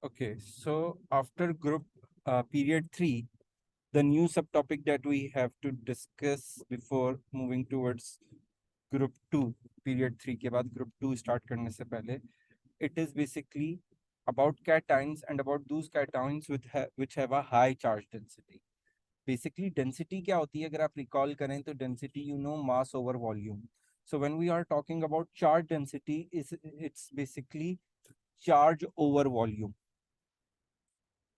Okay, so after group period 3, the new subtopic that we have to discuss before moving towards group 2, period 3 के बाद group 2 start करने से पहले, it is basically about cations and about those cations which have a high charge density. Basically density क्या होती है, अगर आप recall करें तो density you know mass over volume. So when we are talking about charge density, it's basically charge over volume.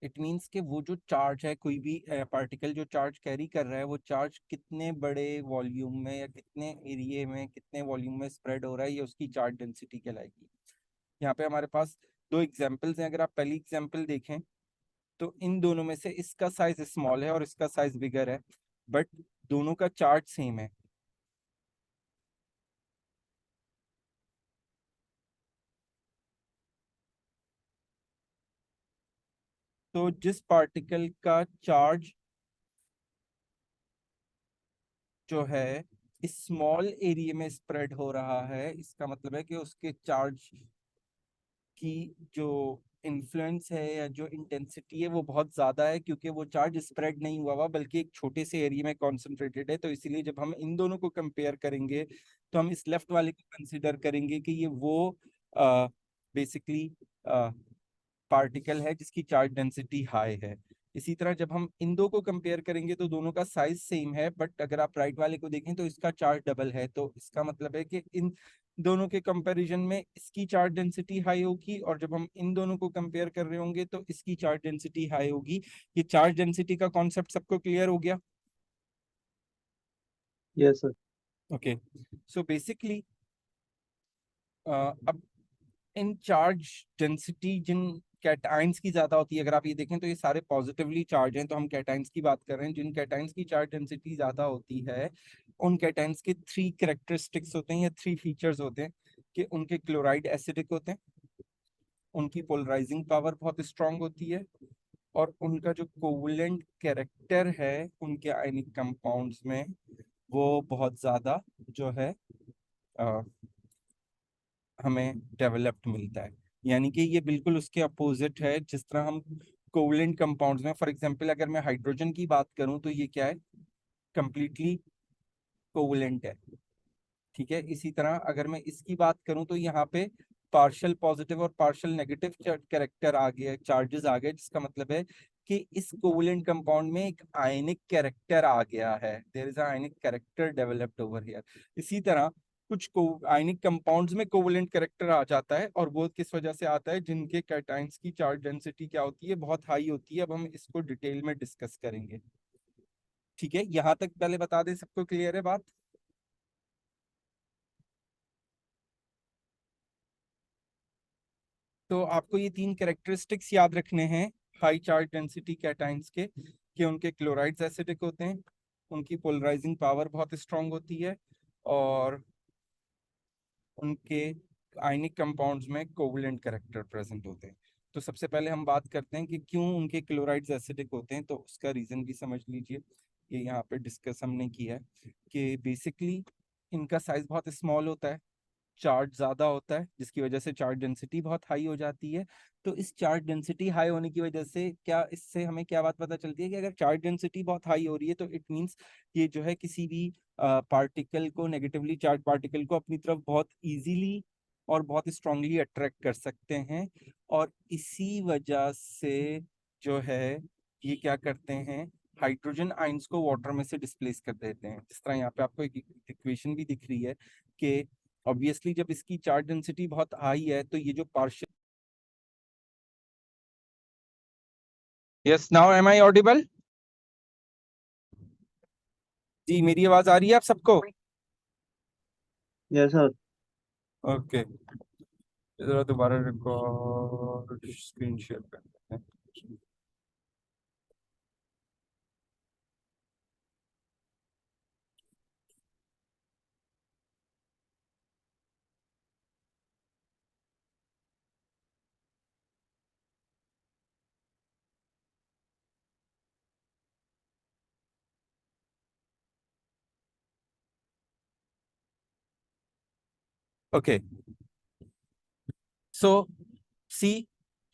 It means कि वो जो चार्ज है, कोई भी पार्टिकल जो चार्ज कैरी कर रहा है, वो चार्ज कितने बड़े वॉल्यूम में या कितने एरिया में, कितने वॉल्यूम में स्प्रेड हो रहा है, ये उसकी चार्ज डेंसिटी कहलाएगी। यहाँ पे हमारे पास दो एग्जांपल्स हैं। अगर आप पहली एग्जांपल देखें तो इन दोनों में से इसका साइज स्मॉल है और इसका साइज बिगर है, बट दोनों का चार्ज सेम है। तो जिस पार्टिकल का चार्ज जो है स्मॉल एरिया में स्प्रेड हो रहा है, इसका मतलब है कि उसके चार्ज की जो इन्फ्लुएंस है या जो इंटेंसिटी है वो बहुत ज्यादा है, क्योंकि वो चार्ज स्प्रेड नहीं हुआ हुआ बल्कि एक छोटे से एरिया में कॉन्सेंट्रेटेड है। तो इसीलिए जब हम इन दोनों को कंपेयर करेंगे तो हम इस लेफ्ट वाले को कंसिडर करेंगे कि ये वो बेसिकली पार्टिकल है जिसकी चार्ज डेंसिटी हाई है। इसी तरह जब हम इन दो को कंपेयर करेंगे तो दोनों का साइज सेम है, बट अगर आप राइट वाले को देखें तो इसका चार्ज डबल है। तो इसका मतलब है कि इन दोनों के कंपैरिजन में इसकी चार्ज डेंसिटी हाई होगी, और जब हम इन दोनों को कंपेयर कर रहे होंगे तो इसकी चार्ज डेंसिटी हाई होगी। ये चार्ज डेंसिटी का कॉन्सेप्ट सबको क्लियर हो गया? Yes sir. Okay, so basically अब इन चार्ज डेंसिटी जिन कैटाइंस की ज्यादा होती है, अगर आप ये देखें तो ये सारे पॉजिटिवली चार्ज हैं, तो हम कैटाइंस की बात कर रहे हैं। जिन कैटाइंस की चार्ज डेंसिटी ज्यादा होती है उन कैटाइंस के 3 कैरेक्टरिस्टिक्स होते हैं या 3 फीचर्स होते हैं कि उनके क्लोराइड एसिडिक होते हैं, उनकी पोलराइजिंग पावर बहुत स्ट्रांग होती है, और उनका जो कोवलेंट कैरेक्टर है उनके आयनिक कंपाउंड्स में वो बहुत ज्यादा जो है हमें डेवलप्ड मिलता है। यानी कि ये बिल्कुल उसके अपोजिट है। जिस तरह हम कोवलेंट कंपाउंड्स में, फॉर एग्जांपल अगर मैं हाइड्रोजन की बात करूं तो ये क्या है, कंप्लीटली कोवलेंट है। ठीक है, इसी तरह अगर मैं इसकी बात करूं तो यहाँ पे पार्शियल पॉजिटिव और पार्शियल नेगेटिव कैरेक्टर आ गए, चार्जेस आ गए, जिसका मतलब है कि इस कोवलेंट कंपाउंड में एक आयनिक कैरेक्टर आ गया है। There is ionic character developed over here. इसी तरह कुछ को आयनिक कंपाउंड्स में कोवलेंट कैरेक्टर आ जाता है, और वो किस वजह से आता है, जिनके कैटाइंस की चार्ज डेंसिटी क्या होती है, बहुत हाई होती है। अब हम इसको डिटेल में डिस्कस करेंगे। ठीक है, यहाँ तक पहले बता दें, सबको क्लियर है बात? तो आपको ये 3 कैरेक्टरिस्टिक्स याद रखने हैं हाई चार्ज डेंसिटी कैटाइंस के, कि उनके क्लोराइड्स एसिडिक होते हैं, उनकी पोलराइजिंग पावर बहुत स्ट्रांग होती है, और उनके आयनिक कंपाउंड्स में कोवलेंट कैरेक्टर प्रेजेंट होते हैं। तो सबसे पहले हम बात करते हैं कि क्यों उनके क्लोराइड्स एसिडिक होते हैं। तो उसका रीजन भी समझ लीजिए, ये यहाँ पे डिस्कस हमने किया है कि बेसिकली इनका साइज बहुत स्मॉल होता है, चार्ज ज्यादा होता है, जिसकी वजह से चार्ज डेंसिटी बहुत हाई हो जाती है। तो इस चार्ज डेंसिटी हाई होने की वजह से क्या, इससे हमें क्या बात पता चलती है कि अगर चार्ज डेंसिटी बहुत हाई हो रही है तो इट मींस ये जो है किसी भी पार्टिकल को, नेगेटिवली चार्ज पार्टिकल को अपनी तरफ बहुत इजीली और बहुत स्ट्रांगली अट्रैक्ट कर सकते हैं। और इसी वजह से जो है ये क्या करते हैं, हाइड्रोजन आयंस को वाटर में से डिस्प्लेस कर देते हैं। जिस तरह यहाँ पे आपको एक इक्वेशन भी दिख रही है कि ऑब्वियसली जब इसकी चार्ज डेंसिटी बहुत हाई है तो ये जो partial, yes now am I audible? जी, मेरी आवाज आ रही है आप सबको? Yes sir. ओके, जरा दोबारा रिकॉर्ड स्क्रीन शेयर करते हैं। ओके, सो सी,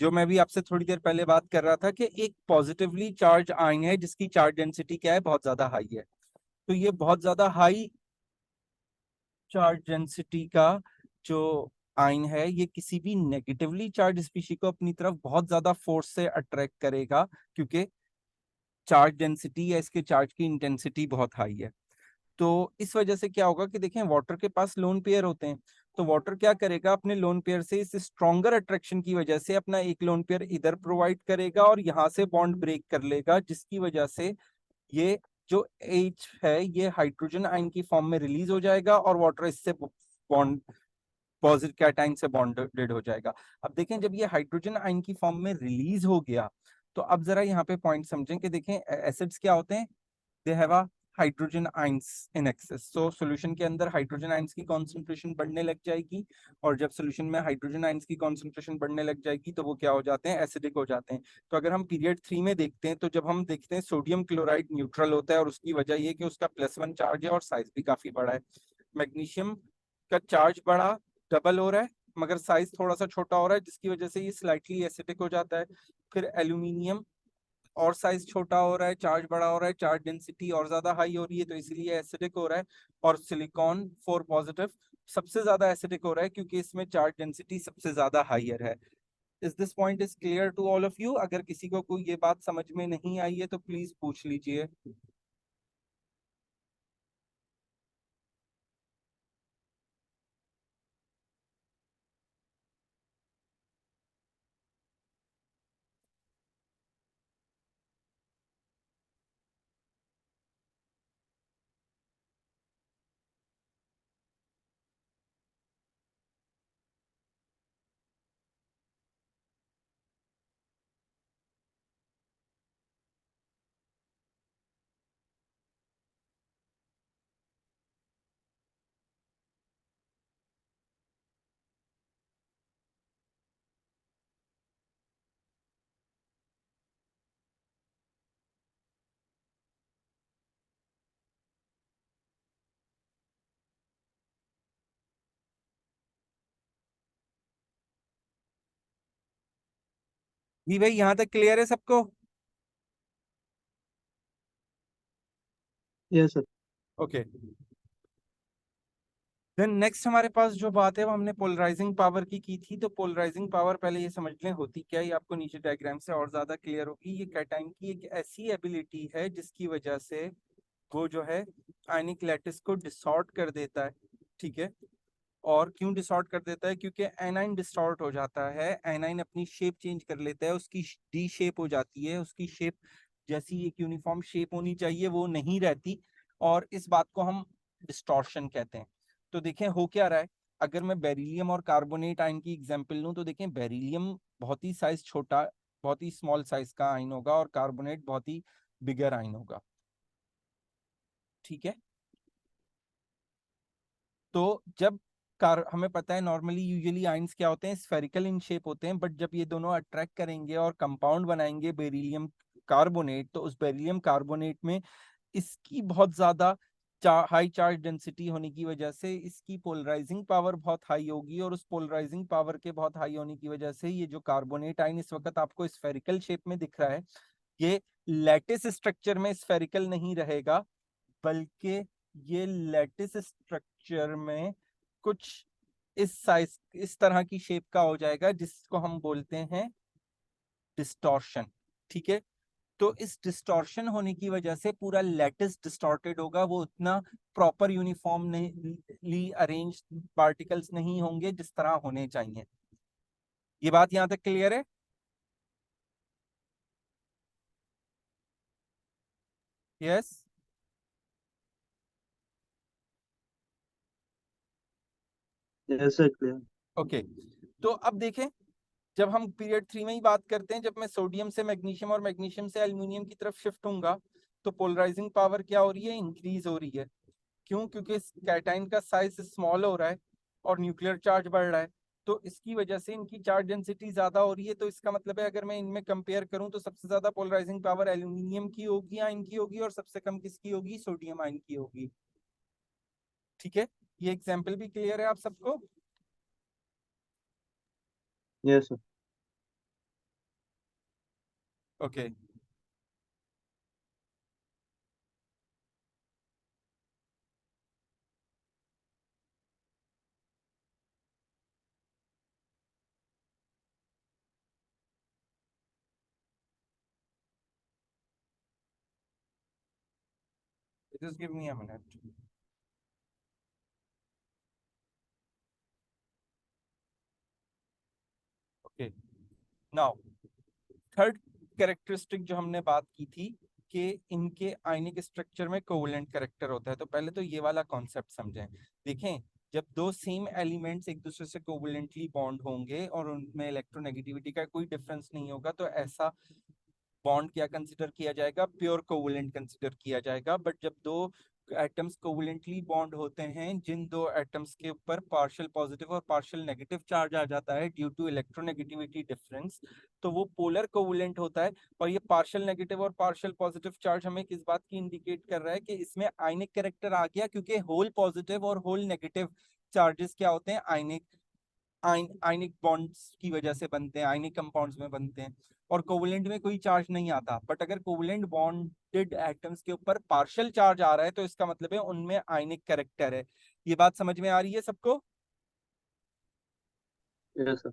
जो मैं भी आपसे थोड़ी देर पहले बात कर रहा था कि एक पॉजिटिवली चार्ज आयन है जिसकी चार्ज डेंसिटी क्या है, बहुत ज्यादा हाई है। तो ये बहुत ज्यादा हाई चार्ज डेंसिटी का जो आयन है, ये किसी भी नेगेटिवली चार्ज स्पीशी को अपनी तरफ बहुत ज्यादा फोर्स से अट्रैक्ट करेगा, क्योंकि चार्ज डेंसिटी या इसके चार्ज की इंटेंसिटी बहुत हाई है। तो इस वजह से क्या होगा कि देखें, वाटर के पास लोन पेयर होते हैं, तो वाटर क्या करेगा, अपने लोन पेयर से इस स्ट्रॉन्गर अट्रैक्शन की वजह से अपना एक लोन पेयर इधर प्रोवाइड करेगा और यहाँ से बॉन्ड ब्रेक कर लेगा, जिसकी वजह से ये जो H है ये हाइड्रोजन आयन की फॉर्म में रिलीज हो जाएगा और वाटर इससे बॉन्ड पॉजिटिव कैटायन से बॉन्डेड हो जाएगा। अब देखें, जब ये हाइड्रोजन आयन की फॉर्म में रिलीज हो गया, तो अब जरा यहाँ पे पॉइंट समझें कि देखें, एसिड्स क्या होते हैं, they have a hydrogen ions in excess. So solution के अंदर हाइड्रोजन आयंस की कॉन्सेंट्रेशन बढ़ने लग जाएगी, और जब सॉल्यूशन में हाइड्रोजन आयंस की कॉन्सेंट्रेशन बढ़ने लग जाएगी तो वो क्या हो जाते हैं, एसिडिक हो जाते हैं। तो अगर हम पीरियड 3 में देखते हैं, तो जब हम देखते हैं सोडियम क्लोराइड न्यूट्रल होता है, और उसकी वजह ये कि उसका +1 चार्ज है और साइज भी काफी बड़ा है। मैग्नीशियम का चार्ज बड़ा, डबल हो रहा है, मगर साइज थोड़ा सा छोटा हो रहा है, जिसकी वजह से ये स्लाइटली एसिडिक हो जाता है। फिर एल्यूमिनियम और साइज छोटा हो रहा है, चार्ज बड़ा हो रहा है, चार्ज डेंसिटी और ज्यादा हाई हो रही है, तो इसीलिए एसिडिक हो रहा है। और सिलिकॉन 4 पॉजिटिव सबसे ज्यादा एसिडिक हो रहा है, क्योंकि इसमें चार्ज डेंसिटी सबसे ज्यादा हाइयर है। Is this point is clear to all of you? अगर किसी को कोई ये बात समझ में नहीं आई है तो प्लीज पूछ लीजिए। जी भाई, यहाँ तक क्लियर है सबको? Yes sir. Okay. Then next हमारे पास जो बात है वो हमने पोलराइजिंग पावर की थी। तो पोलराइजिंग पावर पहले ये समझ लें होती क्या है, ये आपको नीचे डायग्राम से और ज्यादा क्लियर होगी। ये कैटायन की एक ऐसी एबिलिटी है जिसकी वजह से वो जो है आयनिक लैटिस को डिसॉर्ट कर देता है। ठीक है। और क्यों डिसॉर्ट कर देता है? क्योंकि एनाइन डिसॉर्ट हो जाता है, एनाइन अपनी शेप चेंज कर लेता है, उसकी डी शेप हो जाती है, उसकी शेप जैसी एक यूनिफॉर्म शेप होनी चाहिए वो नहीं रहती, और इस बात को हम डिस्टॉर्शन कहते हैं। तो देखें हो क्या रहा है, अगर मैं बेरिलियम और कार्बोनेट आयन की एग्जांपल लूं, तो देखें बेरिलियम बहुत ही साइज छोटा, बहुत ही स्मॉल साइज का आयन होगा, और कार्बोनेट बहुत ही बिगर आयन होगा। ठीक है। तो जब कार हमें पता है नॉर्मली यूजुअली आयंस क्या होते हैं, स्फेरिकल इन शेप होते हैं, बट जब ये दोनों अट्रैक्ट करेंगे और कंपाउंड बनाएंगे बेरिलियम कार्बोनेट, तो उस बेरिलियम कार्बोनेट में इसकी बहुत ज्यादा हाई चार्ज डेंसिटी होने की वजह से इसकी पोलराइजिंग पावर बहुत हाई होगी, और उस पोलराइजिंग पावर के बहुत हाई होने की वजह से ये जो कार्बोनेट आयन इस वक्त आपको स्फेरिकल शेप में दिख रहा है, ये लैटिस स्ट्रक्चर में स्फेरिकल नहीं रहेगा, बल्कि ये लैटिस स्ट्रक्चर में कुछ इस साइज इस तरह की शेप का हो जाएगा, जिसको हम बोलते हैं डिस्टॉर्शन। ठीक है। तो इस डिस्टॉर्शन होने की वजह से पूरा लैटिस डिस्टॉर्टेड होगा, वो उतना प्रॉपर यूनिफॉर्मली अरेंज पार्टिकल्स नहीं होंगे जिस तरह होने चाहिए। ये बात यहां तक क्लियर है? Yes. Yes sir, clear. Okay. तो अब देखें, जब हम पीरियड 3 में ही बात करते हैं, जब मैं सोडियम से मैग्नीशियम और मैग्नीशियम से एल्यूमिनियम की तरफ शिफ्ट होऊंगा, तो पोलराइजिंग पावर क्या हो रही है, इंक्रीज हो रही है। क्यों? क्योंकि कैटाइन का साइज स्मॉल हो रहा है और न्यूक्लियर चार्ज बढ़ रहा है, तो इसकी वजह से इनकी चार्ज डेंसिटी ज्यादा हो रही है। तो इसका मतलब है अगर मैं इनमें कंपेयर करूं तो सबसे ज्यादा पोलराइजिंग पावर एल्यूमिनियम की होगी, आयन की होगी, और सबसे कम किसकी होगी, सोडियम आयन की होगी। ठीक है। ये एग्जाम्पल भी क्लियर है आप सबको? Yes sir. Okay just give me a minute. Okay now third characteristic जो हमने बात की थी कि इनके आयनिक स्ट्रक्चर में कोवलेंट कैरेक्टर होता है, तो पहले तो ये वाला कॉन्सेप्ट समझें। देखें, जब दो सेम एलिमेंट्स एक दूसरे से कोवलेंटली बॉन्ड होंगे और उनमें इलेक्ट्रोनेगेटिविटी का कोई डिफरेंस नहीं होगा, तो ऐसा बॉन्ड क्या कंसिडर किया जाएगा? प्योर कोवलेंट कंसिडर किया जाएगा। बट जब दो एटम्स कोवलेंटली बॉन्ड होते हैं, जिन दो एटम्स के ऊपर पार्शियल पॉजिटिव और पार्शियल नेगेटिव चार्ज आ जाता है ड्यू टू इलेक्ट्रोनेगेटिविटी डिफरेंस, तो वो पोलर कोवलेंट होता है। और ये पार्शियल नेगेटिव और पार्शियल पॉजिटिव चार्ज हमें किस बात की इंडिकेट कर रहा है कि इसमें आयनिक कैरेक्टर आ गया, क्योंकि होल पॉजिटिव और होल नेगेटिव चार्जेस क्या होते हैं? आयनिक बॉन्ड्स की वजह से बनते हैं, आयनिक कंपाउंड्स में बनते हैं। और कोवलेंट में कोई चार्ज नहीं आता। बट अगर कोवलेंट बॉन्डेड एटम्स के ऊपर पार्शियल चार्ज आ रहा है, तो इसका मतलब है उनमें आयनिक कैरेक्टर है। ये बात समझ में आ रही है सबको? Yes sir.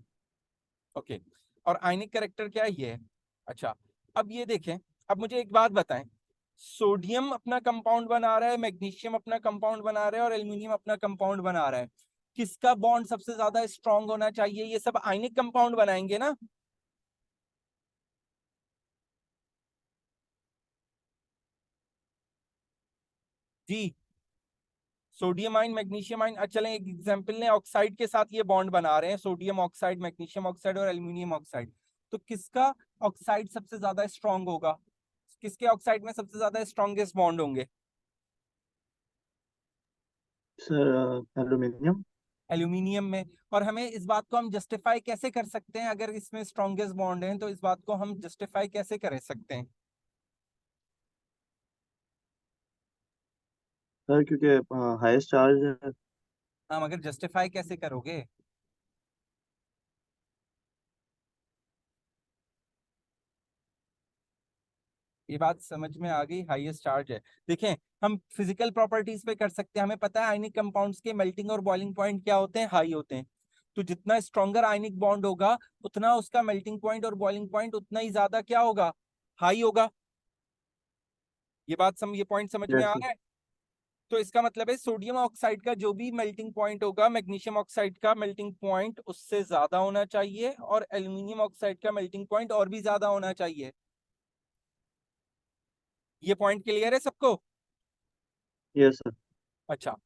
ओके। और आयनिक कैरेक्टर क्या है? ये है। अच्छा, अब ये देखें, अब मुझे एक बात बताएं, सोडियम अपना कंपाउंड बना रहा है, मैग्नीशियम अपना कंपाउंड बना रहा है और एल्यूमिनियम अपना कंपाउंड बना रहा है। किसका बॉन्ड सबसे ज्यादा स्ट्रांग होना चाहिए? ये सब आयनिक कंपाउंड बनाएंगे ना। जी, सोडियम आयन मैग्नीशियम आयन। चलें एक एग्जांपल ने, ऑक्साइड के साथ ये बॉन्ड बना रहे हैं, सोडियम ऑक्साइड, मैग्नीशियम ऑक्साइड और एल्यूमिनियम ऑक्साइड। तो किसका ऑक्साइड सबसे ज्यादा स्ट्रांग होगा? किसके ऑक्साइड में सबसे ज्यादा स्ट्रॉन्गेस्ट बॉन्ड होंगे? Sir aluminium. एल्यूमिनियम में। और हमें इस बात को हम जस्टिफाई कैसे कर सकते हैं? अगर इसमें स्ट्रॉन्गेस्ट बॉन्ड है तो इस बात को हम जस्टिफाई कैसे कर सकते हैं? सर क्योंकि हाईएस्ट चार्ज है। हम अगर जस्टिफाई कैसे करोगे? ये बात समझ में आ गई, हाईएस्ट चार्ज है। देखें, हम फिजिकल प्रॉपर्टीज पे कर सकते हैं। हमें पता है आयनिक कंपाउंड्स के मेल्टिंग और बॉइलिंग पॉइंट क्या होते हैं? हाई होते हैं। तो जितना स्ट्रॉन्गर आयनिक बॉन्ड होगा, उतना उसका मेल्टिंग पॉइंट और बॉइलिंग पॉइंट उतना ही ज्यादा क्या होगा? हाई होगा। ये पॉइंट समझ में यस आ सर। रहा है? तो इसका मतलब है सोडियम ऑक्साइड का जो भी मेल्टिंग पॉइंट होगा, मैग्नीशियम ऑक्साइड का मेल्टिंग पॉइंट उससे ज्यादा होना चाहिए, और एल्यूमिनियम ऑक्साइड का मेल्टिंग पॉइंट और भी ज्यादा होना चाहिए। ये पॉइंट क्लियर है सबको? Yes sir. अच्छा,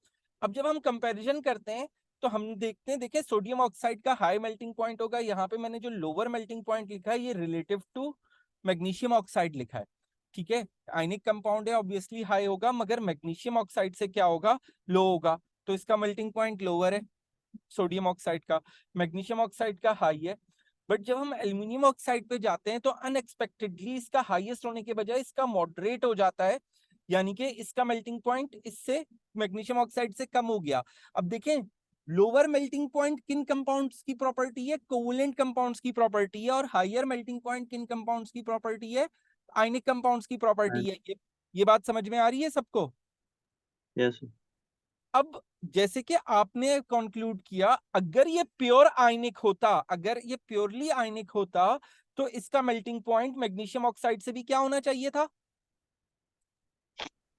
अब जब हम कंपैरिजन करते हैं तो हम देखते हैं, देखिए सोडियम ऑक्साइड का हाई मेल्टिंग पॉइंट होगा। यहाँ पे मैंने जो लोअर मेल्टिंग पॉइंट लिखा है, ये रिलेटिव टू मैग्नीशियम ऑक्साइड लिखा है। ठीक है, आयनिक कंपाउंड है, ऑब्वियसली हाई होगा, मगर मैग्नीशियम ऑक्साइड से क्या होगा? लो होगा। तो इसका मेल्टिंग पॉइंट लोअर है सोडियम ऑक्साइड का, मैग्नीशियम ऑक्साइड का हाई है। बट जब हम एल्यूमिनियम ऑक्साइड पे जाते हैं तो अनएक्सपेक्टेडली इसका हाईएस्ट होने के बजाय इसका मॉडरेट हो जाता है, यानी कि इसका मेल्टिंग पॉइंट इससे मैग्नीशियम ऑक्साइड से कम हो गया। अब देखें, लोअर मेल्टिंग पॉइंट किन कंपाउंड्स की प्रॉपर्टी है? कोवलेंट कंपाउंड्स की प्रॉपर्टी है। और हायर मेल्टिंग पॉइंट किन कंपाउंड्स की प्रॉपर्टी है? आयनिक कंपाउंड्स की प्रॉपर्टी है। ये बात समझ में आ रही है सबको? Yes sir. अब जैसे कि आपने कंक्लूड किया, अगर ये प्योर आयनिक होता, अगर ये प्योरली आयनिक होता, तो इसका मेल्टिंग पॉइंट मैग्नीशियम ऑक्साइड से भी क्या होना चाहिए था?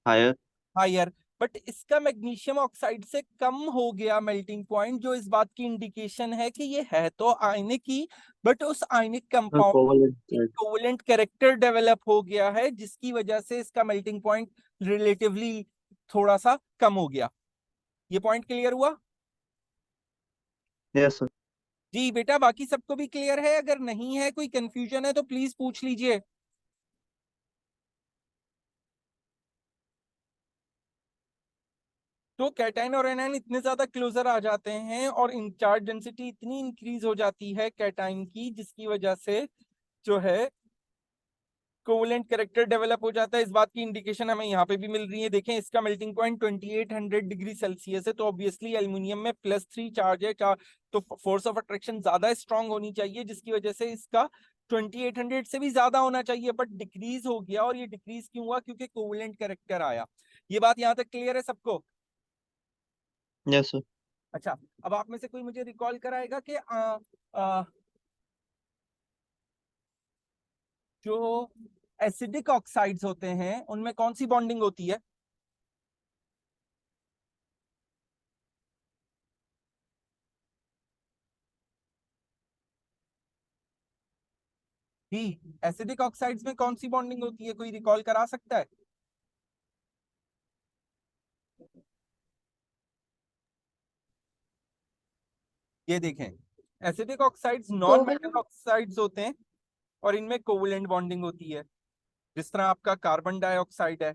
हायर। हायर। बट इसका मैग्नीशियम ऑक्साइड से कम हो गया मेल्टिंग पॉइंट, जो इस बात की इंडिकेशन है कि ये है तो आयनिक ही, बट उस ionic sir compound covalent. Covalent character develop हो गया है, जिसकी वजह से इसका मेल्टिंग पॉइंट रिलेटिवली थोड़ा सा कम हो गया। ये पॉइंट क्लियर हुआ? Yes sir. जी बेटा, बाकी सबको भी क्लियर है? अगर नहीं है, कोई कंफ्यूजन है तो प्लीज पूछ लीजिए। तो कैटायन और एनायन इतने ज्यादा क्लोजर आ जाते हैं और इन चार्ज डेंसिटी इतनी इंक्रीज हो जाती है कैटायन की, जिसकी वजह से जो है कोवलेंट कैरेक्टर डेवलप हो जाता है। इस बात की इंडिकेशन हमें यहाँ पे भी मिल रही है। देखें, इसका मेल्टिंग पॉइंट 2800 डिग्री सेल्सियस है, तो ऑब्वियसली एल्यूमिनियम में +3 चार्ज है। तो फोर्स ऑफ अट्रैक्शन ज्यादा स्ट्रांग होनी चाहिए, जिसकी वजह से इसका 2800 से भी ज्यादा होना चाहिए, बट डिक्रीज हो गया। और ये डिक्रीज क्यों हुआ? क्योंकि कोवेलेंट कैरेक्टर आया। ये बात यहां तक क्लियर है सबको? Yes sir. अच्छा, अब आप में से कोई मुझे रिकॉल कराएगा कि आ, जो एसिडिक ऑक्साइड्स होते हैं उनमें कौन सी बॉन्डिंग होती है? ही, एसिडिक ऑक्साइड्स में कौन सी बॉन्डिंग होती है? कोई रिकॉल करा सकता है? ये देखें, acidic oxides non metal oxides होते हैं और इनमें कोवेलेंट बॉन्डिंग होती है। जिस तरह आपका कार्बन डाइऑक्साइड है,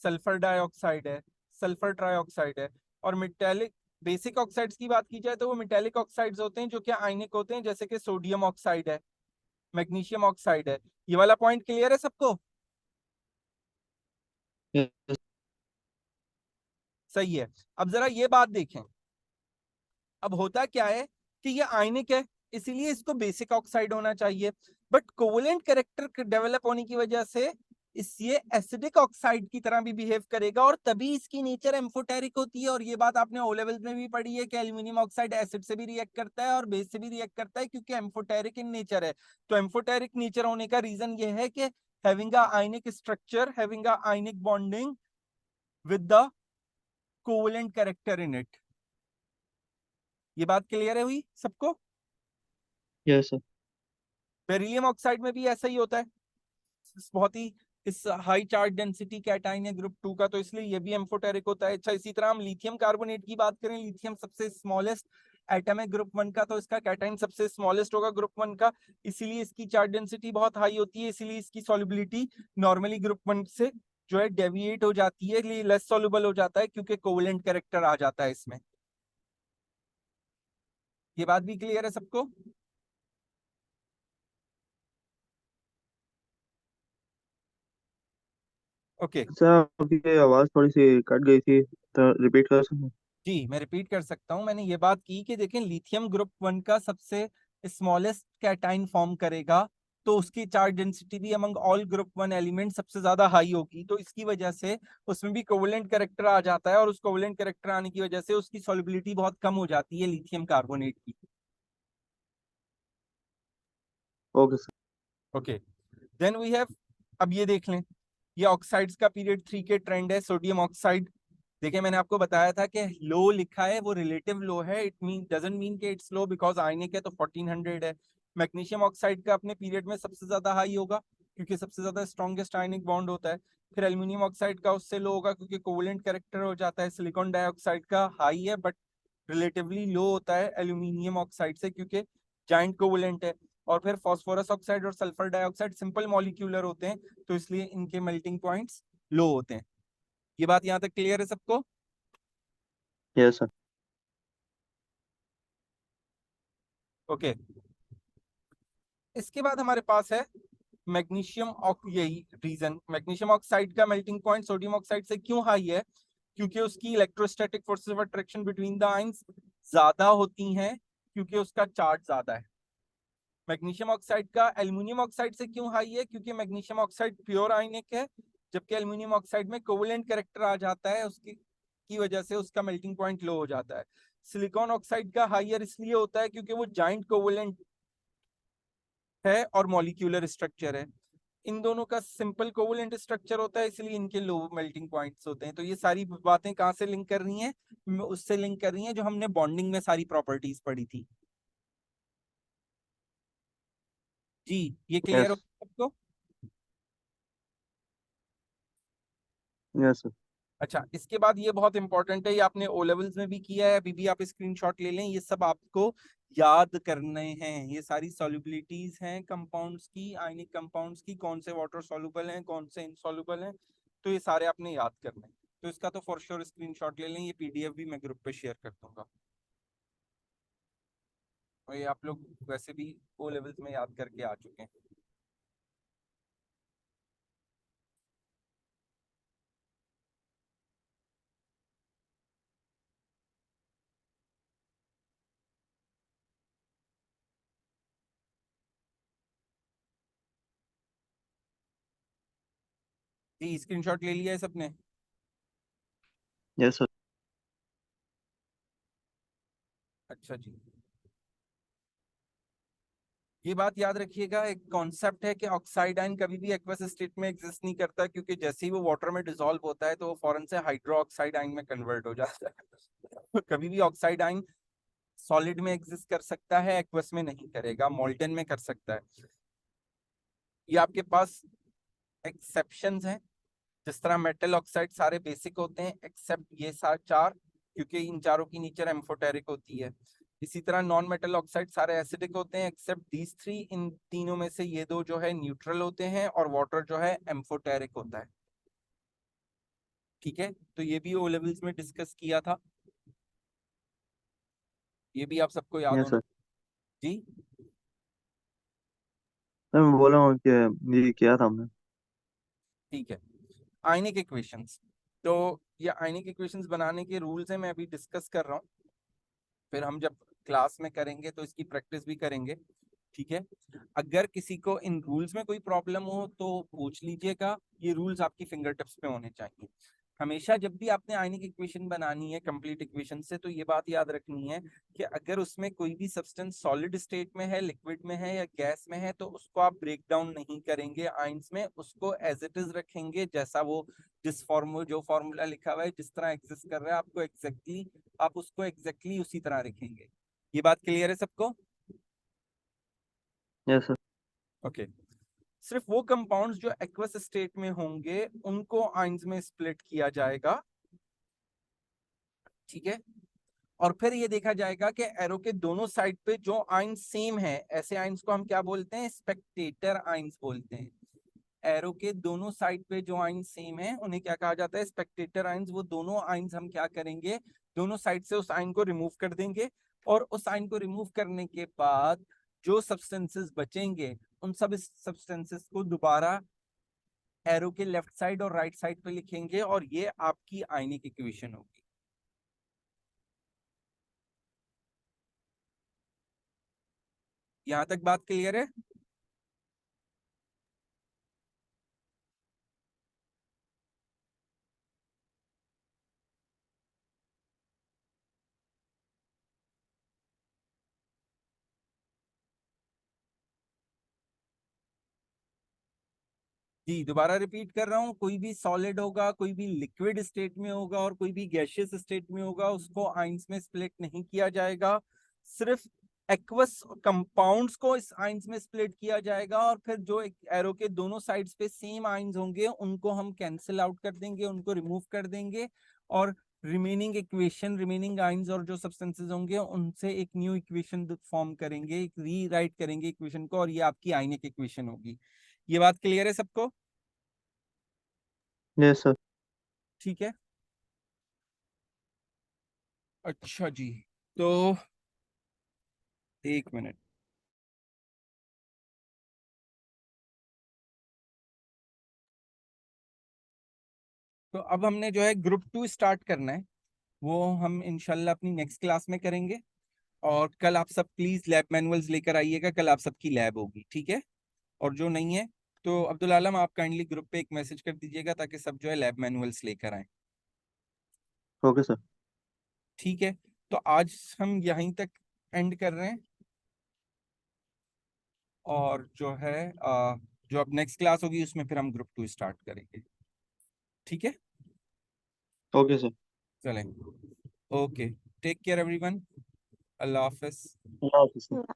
सल्फर डाइऑक्साइड है, सल्फर ट्राइऑक्साइड है। और मेटेलिक बेसिक ऑक्साइड्स की बात की जाए तो वो मेटेलिक ऑक्साइड्स होते हैं जो कि आयनिक होते हैं, जैसे कि सोडियम ऑक्साइड है, मैग्नीशियम ऑक्साइड है। ये वाला पॉइंट क्लियर है सबको? यस सही है। अब जरा ये बात देखें, अब होता क्या है कि ये आयनिक है, इसीलिए इसको बेसिक ऑक्साइड होना चाहिए। बट कोवेलेंट कैरेक्टर डेवलप होने की वजह से इस ये एसिडिक ऑक्साइड की तरह भी बिहेव करेगा, और तभी इसकी नेचर एम्फोटेरिक होती है। और ये बात आपने ओ लेवल्स में भी पढ़ी है कि एल्यूमिनियम ऑक्साइड एसिड से भी रिएक्ट करता है और बेस से भी रिएक्ट करता है, क्योंकि एम्फोटेरिक इन नेचर है। तो एम्फोटेरिक नेचर होने का रीजन ये है कि having a ionic structure, having a ionic bonding with the covalent character in it। ये बात क्लियर है हुई सबको? Yes sir. बेरिलियम ऑक्साइड में भी ऐसा ही होता है। बहुत ही इस हाई चार्ज डेंसिटी कैटाइन है ग्रुप 2 का, तो इसलिए ये भी एम्फोटेरिक होता है। अच्छा, इसी तरह हम लिथियम कार्बोनेट की बात करें, लिथियम सबसे स्मॉलेस्ट एटम है ग्रुप 1 का, तो इसका कैटाइन सबसे स्मॉलेस्ट होगा ग्रुप 1 का। इसीलिए इसकी चार्ज डेंसिटी बहुत हाई होती है, इसीलिए इसकी सॉल्युबिलिटी नॉर्मली ग्रुप 1 से जो है डेविएट हो जाती है, लेस सॉल्युबल हो जाता है, क्योंकि कोवेलेंट कैरेक्टर आ जाता है इसमें। ये बात भी क्लियर है सबको? ओके। सर आपकी आवाज़ थोड़ी सी कट गई थी, तो रिपीट कर सकते हैं? जी, मैं रिपीट कर सकता हूं। मैंने ये बात की कि देखें, लिथियम ग्रुप 1 का सबसे स्मॉलेस्ट कैटाइन फॉर्म करेगा, तो उसकी चार्ज डेंसिटी भी अमंग ऑल ग्रुप 1 एलिमेंट सबसे ज्यादा हाई होगी। तो इसकी वजह से उसमें भी कोवेलेंट कैरेक्टर आ जाता है, और उस कोवेलेंट कैरेक्टर आने की वजह से उसकी सॉल्युबिलिटी बहुत कम हो जाती है लिथियम कार्बोनेट की। Okay sir. Okay, then we have, अब ये देख लें, ये ऑक्साइड्स का पीरियड 3 के ट्रेंड है। सोडियम ऑक्साइड, देखिए मैंने आपको बताया था कि लो लिखा है, वो रिलेटिव लो है। इट मीन डजंट मीन कि इट्स लो बिकॉज आयनिक है तो 1400 है। मैग्नीशियम ऑक्साइड का अपने पीरियड में सबसे ज्यादा हाई होगा, क्योंकि सबसे ज्यादा स्ट्रॉन्गेस्ट आयनिक बॉन्ड होता है। फिर एल्यूमिनियम ऑक्साइड का उससे लो होगा, क्योंकि कोवेलेंट कैरेक्टर हो जाता है। सिलिकॉन डाइऑक्साइड का हाई है, बट रिलेटिवली लो होता है एल्यूमिनियम ऑक्साइड से, क्योंकि जाइंट कोवेलेंट है। और फिर फास्फोरस ऑक्साइड और सल्फर डाइऑक्साइड सिंपल मॉलिक्यूलर होते हैं, तो इसलिए इनके मेल्टिंग पॉइंट्स लो होते हैं। ये बात यहाँ तक क्लियर है सबको? Yes sir. ओके, इसके बाद हमारे पास है मैग्नीशियम यही रीजन, मैग्नीशियम ऑक्साइड का मेल्टिंग पॉइंट सोडियम ऑक्साइड से क्यों हाई है? क्योंकि उसकी electrostatic forces of attraction between the ions ज्यादा होती हैं, क्योंकि उसका चार्ज ज्यादा है। मैग्नीशियम ऑक्साइड का एल्यूमिनियम ऑक्साइड से क्यों हाई है? क्योंकि मैग्नीशियम ऑक्साइड प्योर आयनिक है, जबकि एल्यूमिनियम ऑक्साइड में कोवेलेंट कैरेक्टर आ जाता है, उसकी की वजह से उसका मेल्टिंग पॉइंट लो हो जाता है। सिलिकॉन ऑक्साइड का हाइयर इसलिए होता है क्योंकि वो जाइंट कोवेलेंट है और मॉलिक्यूलर स्ट्रक्चर है। इन दोनों का सिंपल कोवेलेंट स्ट्रक्चर होता है, इसलिए इनके लो मेल्टिंग पॉइंट्स होते हैं। तो ये सारी बातें कहाँ से लिंक कर रही हैं? उससे लिंक कर रही हैं जो हमने बॉन्डिंग में सारी प्रॉपर्टीज पढ़ी थी। जी, ये क्लियर हो यस। सबको? Yes sir. अच्छा, इसके बाद ये बहुत इंपॉर्टेंट है, ये आपने ओ लेवल्स में भी किया है, अभी भी आप स्क्रीनशॉट ले लें। ये सब आपको याद करने हैं। ये सारी सॉल्युबिलिटीज हैं कंपाउंड्स की, आयनिक कंपाउंड्स की, कौन से वाटर सॉल्युबल हैं, कौन से इनसॉल्युबल हैं, तो ये सारे आपने याद करने हैं। तो इसका तो फॉर श्योर स्क्रीनशॉट ले लें, ये पीडीएफ भी मैं ग्रुप पे शेयर कर दूंगा। और ये आप लोग वैसे भी ओ लेवल्स में याद करके आ चुके हैं। जी स्क्रीनशॉट ले लिया है सबने? Yes sir. अच्छा जी, ये बात याद रखिएगा, एक कॉन्सेप्ट है कि ऑक्साइड आयन कभी भी एक्वस स्टेट में एग्जिस्ट नहीं करता, क्योंकि जैसे ही वो वाटर में डिसॉल्व होता है तो वो फौरन से हाइड्रो ऑक्साइड आयन में कन्वर्ट हो जाता है। कभी भी ऑक्साइड आयन सॉलिड में एग्जिस्ट कर सकता है, एक्वस में नहीं करेगा, मोल्टन में कर सकता है। ये आपके पास एक्सेप्शंस हैं, जिस तरह मेटल ऑक्साइड सारे बेसिक होते हैं एक्सेप्ट ये चार, क्योंकि इन चारों की नेचर एम्फोटेरिक होती है। इसी तरह नॉन मेटल ऑक्साइड सारे एसिडिक होते हैं एक्सेप्ट दीज थ्री, इन तीनों में से ये दो जो है न्यूट्रल होते हैं और वाटर जो है एम्फोटेरिक होता है। ठीक है, तो ये भी ओ लेवल्स में डिस्कस किया था, ये भी आप सबको याद यस होना। सर। जी सर मैं बोल रहा हूँ कि ये किया था हमने। ठीक है, आयनिक इक्वेशंस, तो ये आयनिक इक्वेशंस बनाने के रूल्स हैं, मैं अभी डिस्कस कर रहा हूँ, फिर हम जब क्लास में करेंगे तो इसकी प्रैक्टिस भी करेंगे। ठीक है, अगर किसी को इन रूल्स में कोई प्रॉब्लम हो तो पूछ लीजिएगा, ये रूल्स आपकी फिंगर टिप्स पे होने चाहिए। हमेशा जब भी आपने आयनिक इक्वेशन बनानी है कंप्लीट इक्वेशन से, तो ये बात याद रखनी है कि अगर उसमें कोई भी सब्सटेंस सॉलिड स्टेट में है, लिक्विड में है या गैस में है, तो उसको आप ब्रेक डाउन नहीं करेंगे आयंस में, उसको एज इट इज रखेंगे, जैसा वो जो फॉर्मूला लिखा हुआ है जिस तरह एग्जिस्ट कर रहा है आपको एग्जैक्टली, आप उसको एग्जैक्टली उसी तरह रखेंगे। ये बात क्लियर है सबको? Yes sir. ओके, सिर्फ वो कंपाउंड्स जो एक्वस स्टेट में होंगे उनको आयंस में स्प्लिट किया जाएगा। ठीक है, और फिर ये देखा जाएगा कि एरो के दोनों साइड पे जो आयंस सेम है, ऐसे आयंस को हम क्या बोलते हैं? स्पेक्टेटर आयंस बोलते हैं। एरो के दोनों साइड पे जो आयंस सेम है उन्हें क्या कहा जाता है? Spectator ions. वो दोनों आयंस हम क्या करेंगे? दोनों साइड से उस आयन को रिमूव कर देंगे, और उस आयन को रिमूव करने के बाद जो सब्सटेंसेस बचेंगे उन सब सब्सटेंसेस को दोबारा एरो के लेफ्ट साइड और राइट साइड पे लिखेंगे, और ये आपकी आयनिक इक्वेशन होगी। यहां तक बात क्लियर है? जी दोबारा रिपीट कर रहा हूँ, कोई भी सॉलिड होगा, कोई भी लिक्विड स्टेट में होगा और कोई भी गैशियस स्टेट में होगा, उसको आयंस में स्प्लिट नहीं किया जाएगा। सिर्फ एक्वस कंपाउंड्स को इस आयंस में स्प्लिट किया जाएगा, और फिर जो एरो के दोनों साइड्स पे सेम आयंस होंगे उनको हम कैंसिल आउट कर देंगे, उनको रिमूव कर देंगे, और रिमेनिंग इक्वेशन, रिमेनिंग आयंस और जो सब्सटेंसेस होंगे उनसे एक न्यू इक्वेशन फॉर्म करेंगे, एक रीराइट करेंगे इक्वेशन को, और ये आपकी आयनिक इक्वेशन होगी। ये बात क्लियर है सबको? Yes sir. ठीक है, अच्छा जी, तो एक मिनट, तो अब हमने जो है ग्रुप 2 स्टार्ट करना है, वो हम इंशाल्लाह अपनी नेक्स्ट क्लास में करेंगे। और कल आप सब प्लीज लैब मैनुअल्स लेकर आइएगा, कल आप सबकी लैब होगी, ठीक है? और जो नहीं है तो अब्दुल आलम आप काइंडली ग्रुप पे एक मैसेज कर दीजिएगा ताकि सब जो है लैब मैनुअल्स लेकर आए। Okay sir. ठीक है, तो आज हम यहीं तक एंड कर रहे हैं, और जो है जो अब नेक्स्ट क्लास होगी उसमें फिर हम ग्रुप 2 स्टार्ट करेंगे। ठीक है, ओके सर। चलें, ओके, टेक केयर एवरीवन, अल्लाह हाफिज। अल्लाह हाफिज़ सर।